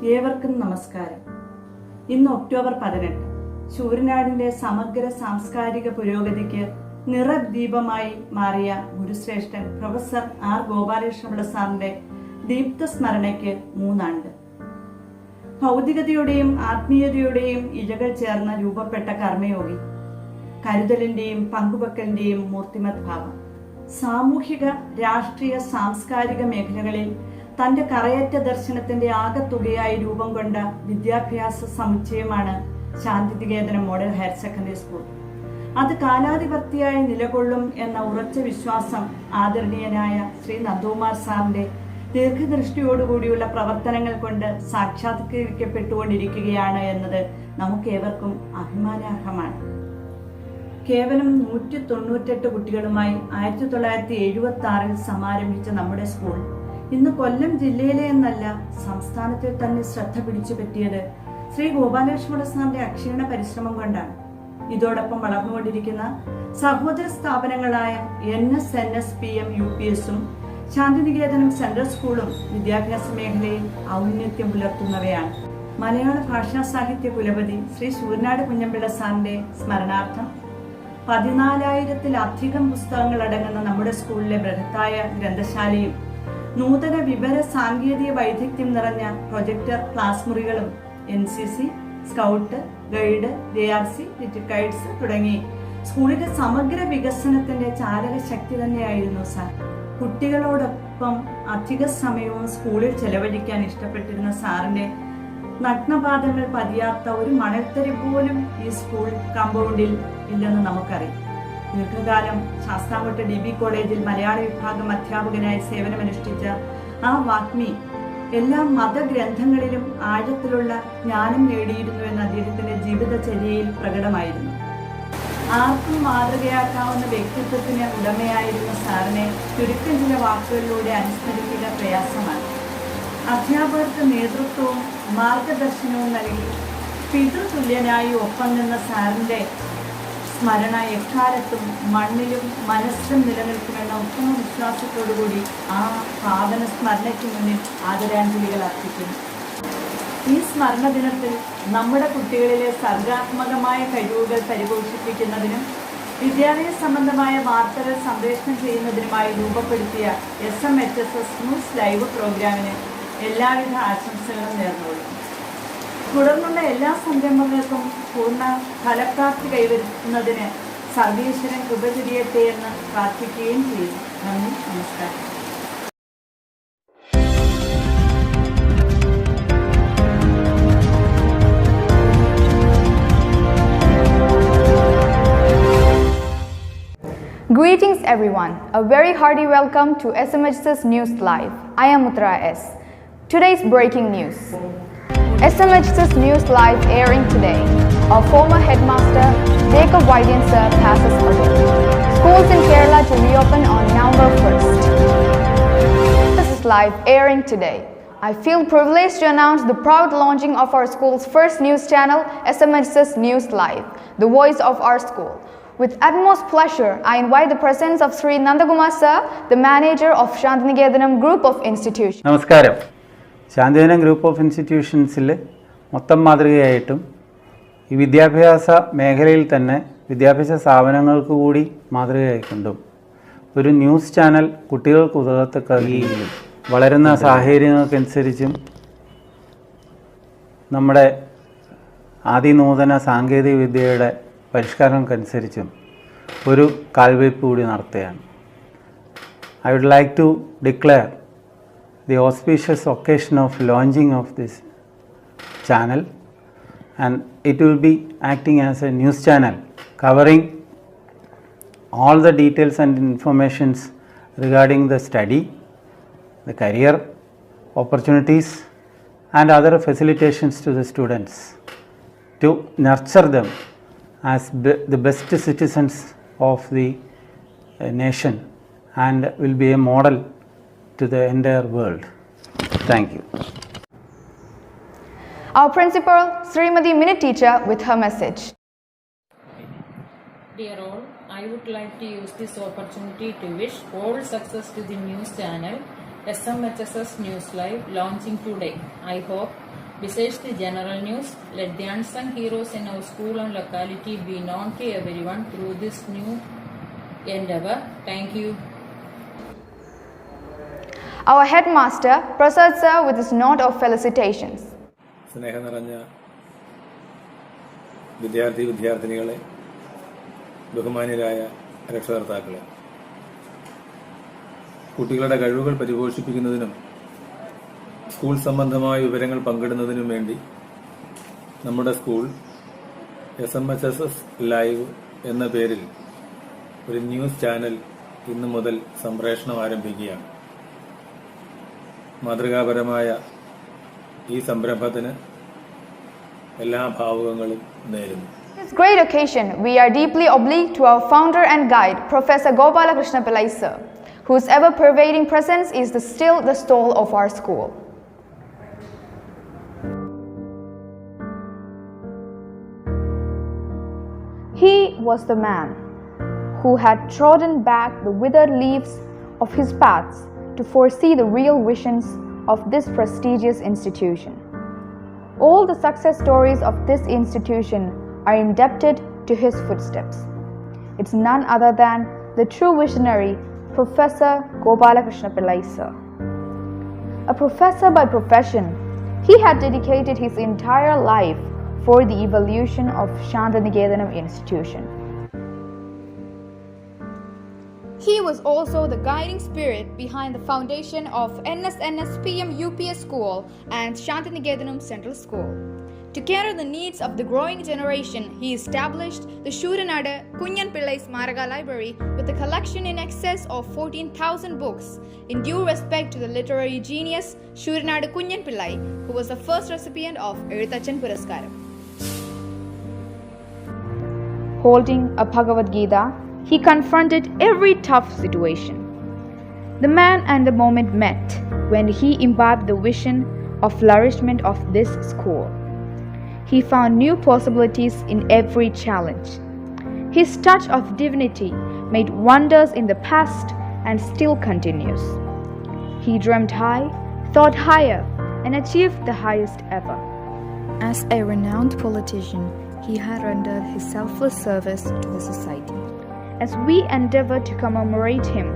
ഏവർക്കും നമസ്കാരം. ഇന്ന് ഒക്ടോബർ 18. ശൂരനാടിന്റെ സമഗ്ര സാംസ്കാരിക പുരോഗതിക്ക് നിറദീപമായി മാറിയ ഗുരുശ്രേഷ്ഠൻ പ്രൊഫസർ ആർ ഗോപാലകൃഷ്ണപിള്ള സാറിന്റെ ദീപ്ത സ്മരണയ്ക്ക് 3 ആണ്ട്. ഭൗതികതയുടെയും ആത്മീയതയുടെയും ഇഴകൾ ചേർന്ന് രൂപപ്പെട്ട കർമ്മയോഗി, കരുതലിന്റെയും പങ്കുവെക്കലിന്റെയും മൂർത്തിമത് ഭാവം, സാമൂഹിക രാഷ്ട്രീയ സാംസ്കാരിക മേഖലകളിൽ തന്റെ കറയറ്റ ദർശനത്തിന്റെ ആകത്തുകയായി രൂപം കൊണ്ട വിദ്യാഭ്യാസ സമുച്ചയമാണ് ശാന്തിനികേതനം മോഡൽ ഹയർ സെക്കൻഡറി സ്കൂൾ. അത് കാലാധിപത്യമായി നിലകൊള്ളും എന്ന ഉറച്ച വിശ്വാസം ആദരണീയനായ ശ്രീ നന്ദകുമാർ സാറിന്റെ ദീർഘദൃഷ്ടിയോടുകൂടിയുള്ള പ്രവർത്തനങ്ങൾ കൊണ്ട് സാക്ഷാത്കരിക്കപ്പെട്ടുകൊണ്ടിരിക്കുകയാണ് എന്നത് നമുക്കേവർക്കും അഭിമാനാർഹമാണ്. കേവലം 198 കുട്ടികളുമായി 1976 സമാരംഭിച്ച നമ്മുടെ സ്കൂൾ ഇന്ന് കൊല്ലം ജില്ലയിലെ എന്നല്ല സംസ്ഥാനത്തിൽ തന്നെ ശ്രദ്ധ പിടിച്ചു പറ്റിയത് ശ്രീ ഗോപാലകൃഷ്ണപിള്ള സാറിന്റെ അക്ഷീണ പരിശ്രമം കൊണ്ടാണ്. ഇതോടൊപ്പം വളർന്നുകൊണ്ടിരിക്കുന്ന സഹോദര സ്ഥാപനങ്ങളായ NSNSPM UPSഉം ശാന്തിനികേതനം സെൻട്രൽ സ്കൂളും വിദ്യാഭ്യാസ മേഖലയിൽ ഔന്നത്യം പുലർത്തുന്നവയാണ്. മലയാള ഭാഷാ സാഹിത്യ കുലപതി ശ്രീ സൂരനാട് കുഞ്ഞമ്പിള്ള സാറിന്റെ സ്മരണാർത്ഥം 14,000-ലധികം പുസ്തകങ്ങൾ അടങ്ങുന്ന നമ്മുടെ സ്കൂളിലെ ബൃഹത്തായ ഗ്രന്ഥശാലയും നൂതന വിവര സാങ്കേതിക വൈദഗ്ധ്യം നിറഞ്ഞ പ്രൊജക്ടർ ക്ലാസ് മുറികളും NCC, scout, guide, JRC, little guides തുടങ്ങി സ്കൂളിന്റെ സമഗ്ര വികസനത്തിന്റെ ചാലക ശക്തി തന്നെയായിരുന്നു സാർ. കുട്ടികളോടൊപ്പം അധിക സമയവും സ്കൂളിൽ ചെലവഴിക്കാൻ ഇഷ്ടപ്പെട്ടിരുന്ന സാറിന്റെ നഗ്നപാദങ്ങൾ പതിയാത്ത ഒരു മണൽത്തരി പോലും ഈ സ്കൂൾ കോമ്പൗണ്ടിൽ ഇല്ലെന്ന് നമുക്കറിയാം. ദീർഘകാലം ശാസ്താംകോട്ട DB കോളേജിൽ മലയാള വിഭാഗം അധ്യാപകനായി സേവനമനുഷ്ഠിച്ച ആ വാഗ്മി എല്ലാ മതഗ്രന്ഥങ്ങളിലും ആഴത്തിലുള്ള ജ്ഞാനം നേടിയിരുന്നു എന്ന അദ്ദേഹത്തിന്റെ ജീവിതചര്യയിൽ പ്രകടമായിരുന്നു. ആർക്കും മാതൃകയാക്കാവുന്ന വ്യക്തിത്വത്തിന് ഉടമയായിരുന്ന സാറിനെ ചുരുക്കം ചില വാക്കുകളിലൂടെ അനുസ്മരിക്കുക പ്രയാസമാണ്. അധ്യാപകർക്ക് നേതൃത്വവും മാർഗദർശനവും നൽകി പിതൃതുല്യനായി ഒപ്പം നിന്ന സാറിന്റെ സ്മരണ എക്കാലത്തും മണ്ണിലും മനസ്സിലും നിലനിൽക്കുമെന്ന ഉത്തമ വിശ്വാസത്തോടുകൂടി ആ പാവന സ്മരണയ്ക്ക് മുന്നിൽ ആദരാഞ്ജലികൾ അർപ്പിക്കുന്നു. ഈ സ്മരണ ദിനത്തിൽ നമ്മുടെ കുട്ടികളിലെ സർഗാത്മകമായ കഴിവുകൾ പരിപോഷിപ്പിക്കുന്നതിനും വിദ്യാലയ സംബന്ധമായ വാർത്തകൾ സംപ്രേഷണം ചെയ്യുന്നതിനുമായി രൂപപ്പെടുത്തിയ SMHS ലൈവ് പ്രോഗ്രാമിന് എല്ലാവിധ ആശംസകളും നേർന്നുകൊള്ളുന്നു. തുടർന്നുള്ള എല്ലാ സംരംഭങ്ങൾക്കും പൂർണ്ണ ഫലപ്രാപ്തി കൈവരുന്നതിന് സർവേശ്വരൻ കൃപ ചൊരിയട്ടെ എന്ന് പ്രാർത്ഥിക്കുകയും ചെയ്യുന്നു. നന്ദി, നമസ്കാരം. Greetings everyone, a very hearty welcome to SMHS News Live. I am Uttara S. Today's breaking news. SMHS News Live airing today. Our former headmaster, Jacob Vaidyan sir, passes away. Schools in Kerala to reopen on November 1st. This is live airing today. I feel privileged to announce the proud launching of our school's first news channel, SMHS News Live, the voice of our school. With utmost pleasure, I invite the presence of Sri Nandakumar sir, the manager of Shantiniketanam Group of Institutions. നമസ്കാരം. ശാന്തിനികേതനം group of ഇൻസ്റ്റിറ്റ്യൂഷൻസിൽ മൊത്തം മാതൃകയായിട്ടും ഈ വിദ്യാഭ്യാസ മേഖലയിൽ തന്നെ വിദ്യാഭ്യാസ സ്ഥാപനങ്ങൾക്ക് കൂടി മാതൃകയായിക്കൊണ്ടും ഒരു ന്യൂസ് ചാനൽ കുട്ടികൾക്ക് ഉതകത്തക്ക രീതിയിൽ വളരുന്ന സാഹചര്യങ്ങൾക്കനുസരിച്ചും നമ്മുടെ അതിനൂതന സാങ്കേതിക വിദ്യയുടെ പരിഷ്കാരങ്ങൾക്കനുസരിച്ചും ഒരു കാൽവയ്പ് കൂടി നടത്തുകയാണ്. I would like to declare the auspicious occasion of launching of this channel, and it will be acting as a news channel covering all the details and informations regarding the study, the career opportunities and other facilitations to the students to nurture them as the best citizens of the nation and will be a model to the entire world. Thank you. Our principal, Srimati Minute teacher, with her message. Dear all, I would like to use this opportunity to wish all success to the news channel SMHS News Live launching today. I hope Besides the general news, let the unsung heroes in our school and locality be known to everyone through this new endeavor. Thank you. Our headmaster proceeds sir with his note of felicitations. സ്നേഹം നിറഞ്ഞ വിദ്യാർത്ഥിനികളെ, ബഹുമാന്യരായ രക്ഷകർത്താക്കളെ, കുട്ടികളുടെ കഴിവുകൾ പരിപോഷിപ്പിക്കുന്നതിനും school സംബന്ധമായ വിവരങ്ങൾ പങ്കിടുന്നതിനും വേണ്ടി നമ്മുടെ school SMHS live എന്ന പേരിൽ ഒരു ന്യൂസ് ചാനൽ ഇന്നു മുതൽ സംപ്രേഷണം ആരംഭിക്കുകയാണ്. മാതൃകാപരമായ ഈ സംരംഭത്തിന് എല്ലാ ഭാവുകങ്ങളും നേരുന്നു. On this great occasion, we are deeply obliged to our founder and guide, Professor Gopalakrishna Pillai sir, whose ever-pervading presence is still the soul of our school. He was the man who had trodden back the withered leaves of his paths to foresee the real visions of this prestigious institution. All the success stories of this institution are indebted to his footsteps. It's none other than the true visionary, Professor Gopalakrishna Pillai sir. A professor by profession, he had dedicated his entire life for the evolution of Shantiniketanam institution. He was also the guiding spirit behind the foundation of NSNS PM UPS School and Shantiniketanam Central School. To cater the needs of the growing generation, he established the SOORANAD Kunyan Pillai Smaraka Library with a collection in excess of 14,000 books, in due respect to the literary genius SOORANAD Kunyan Pillai, who was the first recipient of Eruthachan Puraskaram. Holding a Bhagavad Gita, he confronted every tough situation. The man and the moment met when he imbibed the vision of flourishment of this school. He found new possibilities in every challenge. His touch of divinity made wonders in the past and still continues. He dreamt high, thought higher, and achieved the highest ever. As a renowned politician, he had rendered his selfless service to the society. As we endeavor to commemorate him,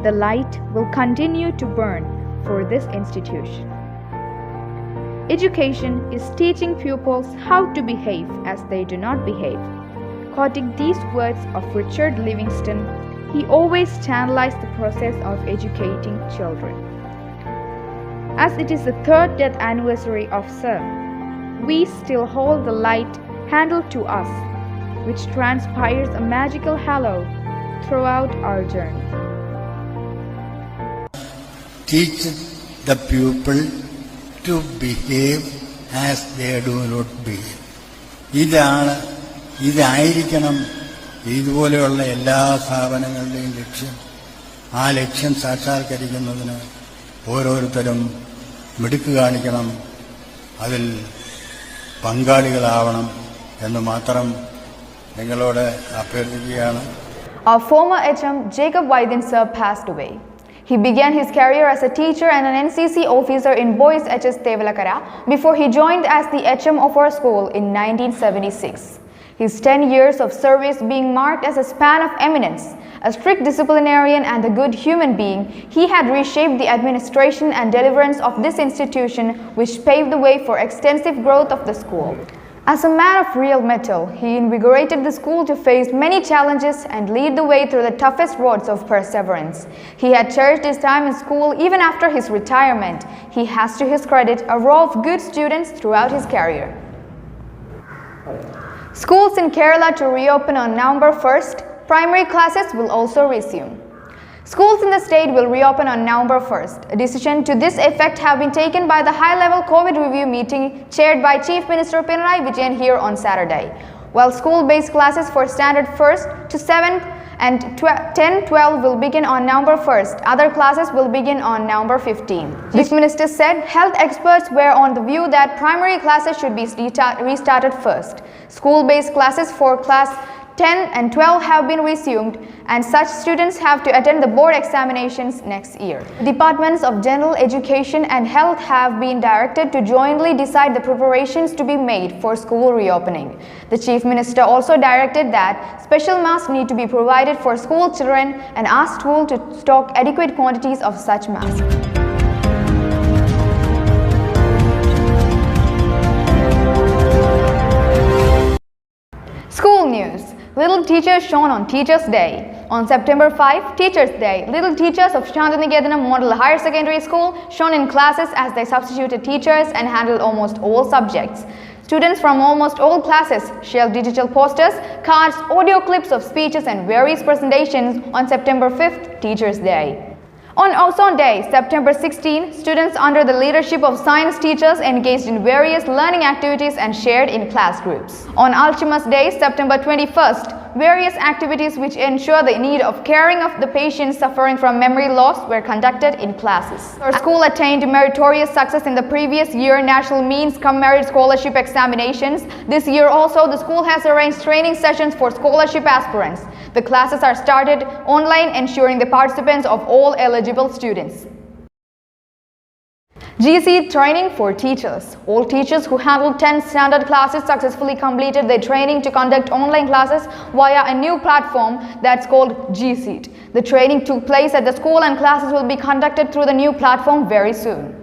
the light will continue to burn for this institution. Education is teaching pupils how to behave as they do not behave. Quoting these words of Richard Livingston, he always channelized the process of educating children. As it is the 3rd death anniversary of Sir, we still hold the light handled to us, which transpires a magical halo throughout our journey. Teach the pupil to behave as they do not behave. ഇതായിരിക്കണം ഇതുപോലെയുള്ള എല്ലാ സ്ഥാപനങ്ങളുടെയും ലക്ഷ്യം. ആ ലക്ഷ്യം സാക്ഷാത്കരിക്കുന്നതിന് ഓരോരുത്തരും മിടുക്ക് കാണിക്കണം, അതിൽ പങ്കാളികളാവണം എന്ന് മാത്രം നിങ്ങളോട് അഭ്യർത്ഥിക്കുകയാണ്. Our former HM Jacob Vaidyan sir passed away. He began his career as a teacher and an NCC officer in Boys HS Tevalakara before he joined as the HM of our school in 1976. His 10 years of service being marked as a span of eminence. A strict disciplinarian and a good human being, he had reshaped the administration and deliverance of this institution, which paved the way for extensive growth of the school. As a man of real mettle, he invigorated the school to face many challenges and lead the way through the toughest roads of perseverance. He had cherished his time in school even after his retirement. He has to his credit a row of good students throughout his career. Schools in Kerala to reopen on November 1st. Primary classes will also resume. Schools in the state will reopen on November 1st. A decision to this effect have been taken by the high-level COVID review meeting chaired by Chief Minister Pinarayi Vijayan here on Saturday. While school-based classes for standard 1st to 7th and 10-12 will begin on November 1st. Other classes will begin on November 15th. Chief Minister said health experts were on the view that primary classes should be restarted first. School-based classes for class 10 and 12 have been resumed, and such students have to attend the board examinations next year. Departments of General Education and Health have been directed to jointly decide the preparations to be made for school reopening. The Chief Minister also directed that special masks need to be provided for school children and asked school to stock adequate quantities of such masks. School news. Little teachers shown on Teachers' Day. On September 5, Teachers' Day, little teachers of Shantiniketanam Model Higher Secondary School shone in classes as they substituted teachers and handled almost all subjects. Students from almost all classes shared digital posters, cards, audio clips of speeches and various presentations on September 5th, Teachers' Day. On Ozone Day, September 16, students under the leadership of science teachers engaged in various learning activities and shared in class groups. On Alzheimer's Day, September 21st, various activities which ensure the need of caring of the patients suffering from memory loss were conducted in classes. Our school attained meritorious success in the previous year National Means Cum Merit Scholarship Examinations. This year also, the school has arranged training sessions for scholarship aspirants. The classes are started online, ensuring the participants of all eligible students. GC training for teachers. All teachers who handled 10 standard classes successfully completed their training to conduct online classes via a new platform that's called GC. The training took place at the school and classes will be conducted through the new platform very soon.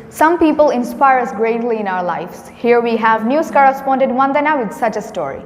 Some people inspire us greatly in our lives. Here we have news correspondent Vandana with such a story.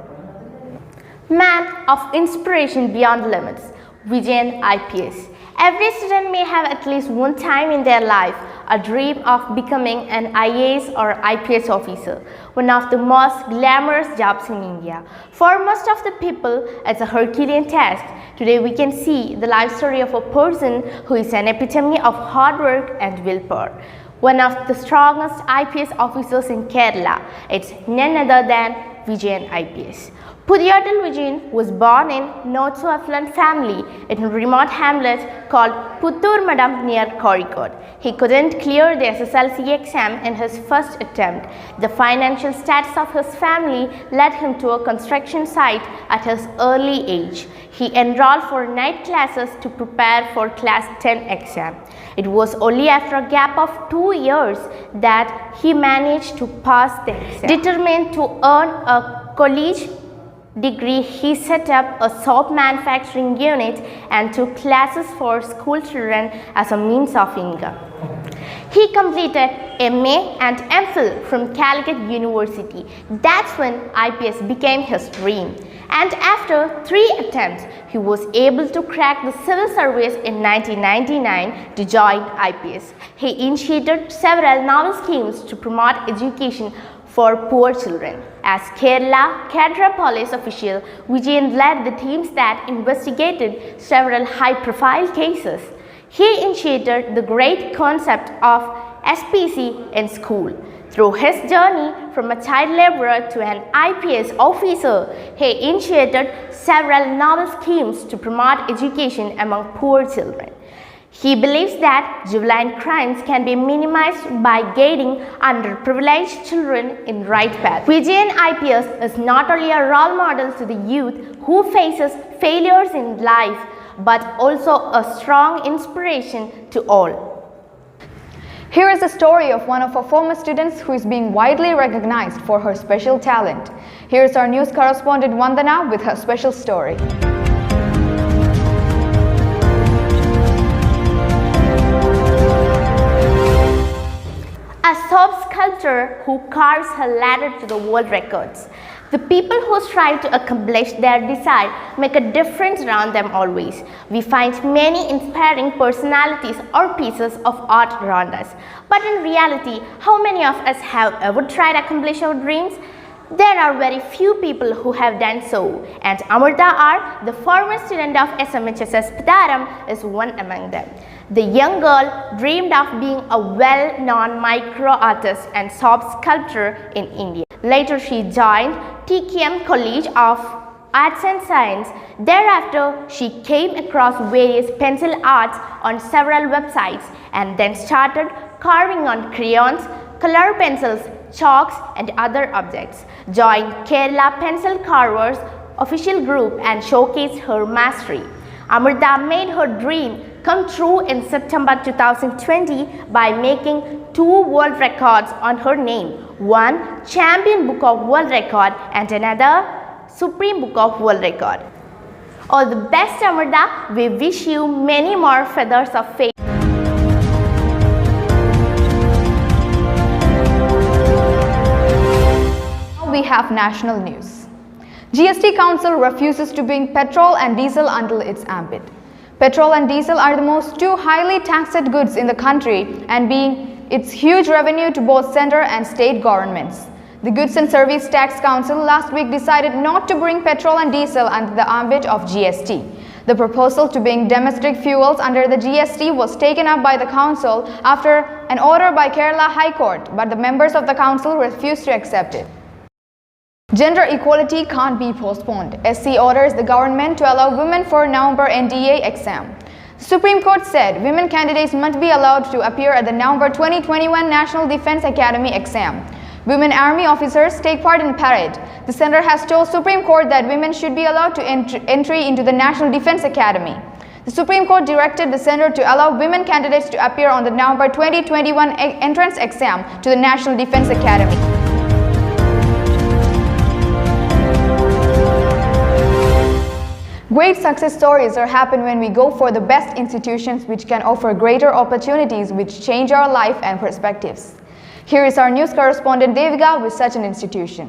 Man of inspiration beyond limits, Vijayan IPS. Every student may have at least one time in their life a dream of becoming an IAS or IPS officer, one of the most glamorous jobs in India. For most of the people, it's a Herculean task. Today we can see the life story of a person who is an epitome of hard work and willpower. One of the strongest IPS officers in Kerala, it's none other than Vijayan IPS. Pudiyattil Vijayan was born in not so affluent family in a remote hamlet called Puttur Madam near Kozhikode. He couldn't clear the SSLC exam in his first attempt. The financial status of his family led him to a construction site at his early age. He enrolled for night classes to prepare for class 10 exam. It was only after a gap of 2 years that he managed to pass the exam. Determined to earn a college degree, he set up a soap manufacturing unit and took classes for school children as a means of income. He completed MA and MPhil from Calicut University. That's when IPS became his dream. And after 3 attempts, he was able to crack the civil service in 1999 to join IPS. He initiated several novel schemes to promote education for poor children. As Kerala Cadre Police official, Vijayan led the teams that investigated several high-profile cases. He initiated the great concept of SPC in school. Through his journey from a child laborer to an IPS officer, he initiated several novel schemes to promote education among poor children. He believes that juvenile crimes can be minimized by guiding underprivileged children in right path. Vijayan IPS is not only a role model to the youth who faces failures in life, but also a strong inspiration to all. Here is the story of one of our former students who is being widely recognized for her special talent. Here is our news correspondent Vandana with her special story. A soap sculptor who carves her ladder to the world records. The people who strive to accomplish their desire make a difference around them always. We find many inspiring personalities or pieces of art around us. But in reality, how many of us have ever tried to accomplish our dreams? There are very few people who have done so, and Amrita R., the former student of SMHS's PATHARAM, is one among them. The young girl dreamed of being a well-known micro artist and soap sculptor in India. Later, she joined TKM College of arts and science. Thereafter, she came across various pencil arts on several websites and then started carving on crayons, color pencils, chalks and other objects. Joined Kerala Pencil Carvers official group and showcased her mastery. Amrita made her dream come true in September 2020 by making 2 world records on her name, one Champion Book of World Record and another Supreme Book of World Record. All the best, Amrita. We wish you many more feathers of fame. Now we have national news. GST Council refuses to bring petrol and diesel under its ambit. Petrol and diesel are the most 2 highly taxed goods in the country and being its huge revenue to both center and state governments. The Goods and Service Tax Council last week decided not to bring petrol and diesel under the ambit of GST. The proposal to bring domestic fuels under the GST was taken up by the council after an order by Kerala High Court, but the members of the council refused to accept it. Gender equality can't be postponed. SC orders the government to allow women for November NDA exam. The Supreme Court said women candidates must be allowed to appear at the November 2021 National Defense Academy exam. Women Army officers take part in parade. The center has told Supreme Court that women should be allowed to entry into the National Defense Academy. The Supreme Court directed the center to allow women candidates to appear on the November 2021 entrance exam to the National Defense Academy. Great success stories are happen when we go for the best institutions which can offer greater opportunities which change our life and perspectives. Here is our news correspondent Devika with such an institution.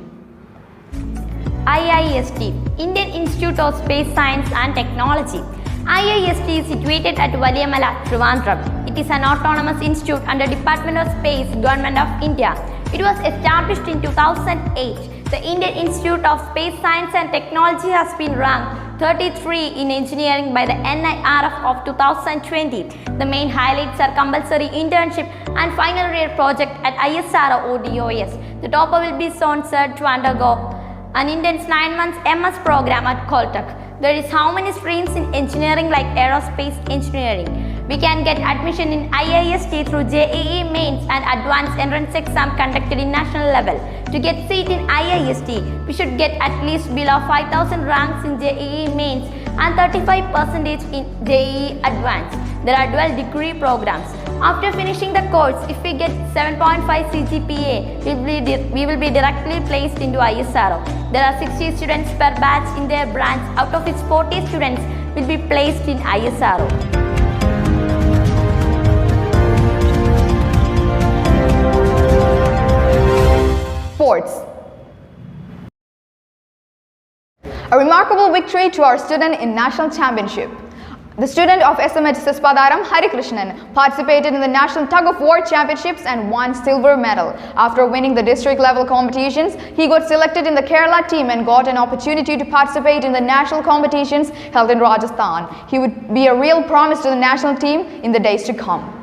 IIST, Indian Institute of Space Science and Technology. IIST is situated at Valiyamala, Trivandrum. It is an autonomous institute under Department of Space, Government of India. It was established in 2008. The Indian Institute of Space Science and Technology has been ranked 33 in engineering by the NIRF of 2020. The main highlights are compulsory internship and final year project at ISRO ODOS. The topper will be sponsored to undergo an intense 9 months MS program at Caltech. There is how many streams in engineering like aerospace engineering. We can get admission in IIST through JEE Mains and Advanced Entrance Exam conducted in national level. To get seat in IIST, we should get at least below 5,000 ranks in JEE Mains and 35% in JEE Advanced. There are dual degree programs. After finishing the course, if we get 7.5 CGPA, we will be directly placed into ISRO. There are 60 students per batch in their branch, out of which 40 students will be placed in ISRO. Sports. A remarkable victory to our student in National Championship. The student of SMHS PATHARAM, Harikrishnan, participated in the National Tug of War Championships and won silver medal. After winning the district level competitions, he got selected in the Kerala team and got an opportunity to participate in the national competitions held in Rajasthan. He would be a real promise to the national team in the days to come.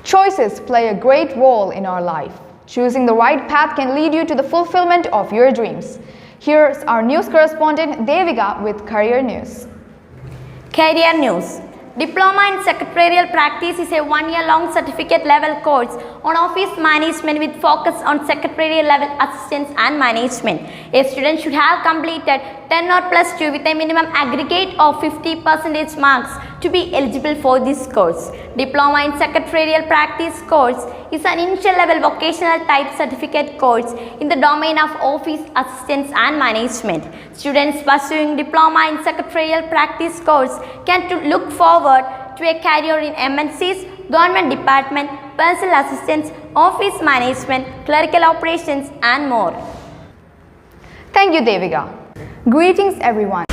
Choices play a great role in our life. Choosing the right path can lead you to the fulfillment of your dreams. Here's our news correspondent Devika with Career News. Career News. Diploma in Secretarial Practice is a 1-year-long certificate level course on office management with focus on secretarial level assistance and management. A student should have completed 10 or plus 2 with a minimum aggregate of 50% marks to be eligible for this course. Diploma in Secretarial Practice course is an initial level vocational type certificate course in the domain of office assistance and management. Students pursuing Diploma in Secretarial Practice course can look forward to a career in MNCs, government department, personal assistance, office management, clerical operations and more. Thank you, Devika. Greetings everyone.